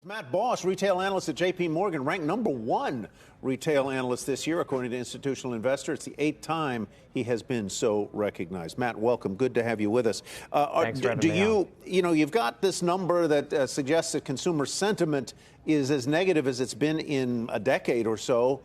Matt Boss, retail analyst at JPMorgan, ranked #1 retail analyst this year, according to Institutional Investor. It's the 8th time he has been so recognized. Matt, welcome. Good to have you with us. Thanks for having me on. You've got this number that suggests that consumer sentiment is as negative as it's been in a decade or so.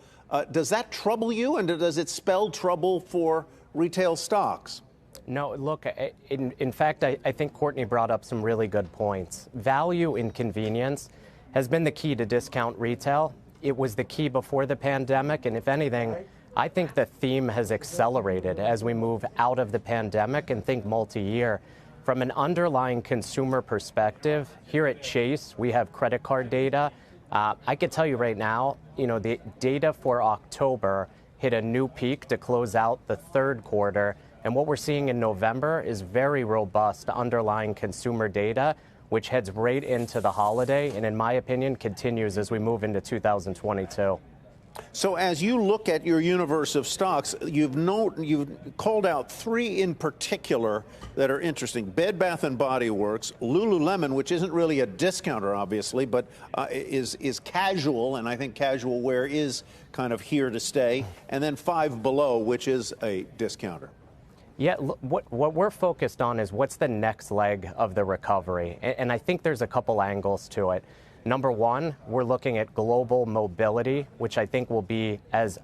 Does that trouble you, and does it spell trouble for retail stocks? No, look, in fact, I think Courtney brought up some really good points. Value and convenience has been the key to discount retail. It was the key before the pandemic, and if anything, I think the theme has accelerated as we move out of the pandemic and think multi-year. From an underlying consumer perspective, here at Chase, we have credit card data. I could tell you right now, the data for October hit a new peak to close out the third quarter. And what we're seeing in November is very robust underlying consumer data, which heads right into the holiday and, in my opinion, continues as we move into 2022. So as you look at your universe of stocks, you've called out 3 in particular that are interesting. Bed Bath & Body Works, Lululemon, which isn't really a discounter, obviously, but is casual, and I think casual wear is kind of here to stay, and then Five Below, which is a discounter. Yeah, what we're focused on is what's the next leg of the recovery. And I think there's a couple angles to it. Number one, we're looking at global mobility, which I think will be as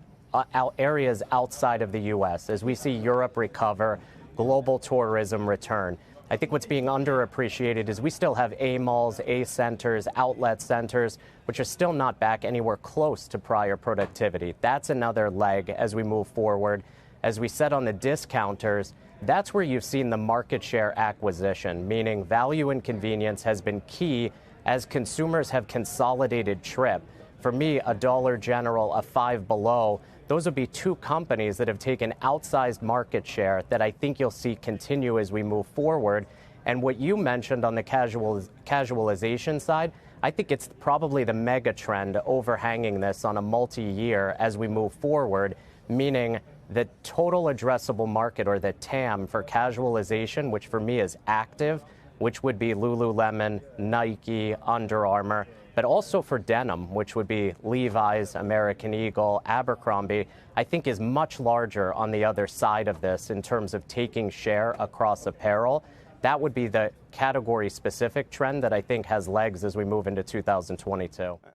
areas outside of the U.S. As we see Europe recover, global tourism return. I think what's being underappreciated is we still have A malls, A centers, outlet centers, which are still not back anywhere close to prior productivity. That's another leg as we move forward. As we said on the discounters, that's where you've seen the market share acquisition, meaning value and convenience has been key as consumers have consolidated trip. For me, a Dollar General, a Five Below, those would be 2 companies that have taken outsized market share that I think you'll see continue as we move forward. And what you mentioned on the casualization side, I think it's probably the mega trend overhanging this on a multi-year as we move forward, meaning the total addressable market, or the TAM, for casualization, which for me is active, which would be Lululemon, Nike, Under Armour, but also for denim, which would be Levi's, American Eagle, Abercrombie, I think is much larger on the other side of this in terms of taking share across apparel. That would be the category-specific trend that I think has legs as we move into 2022.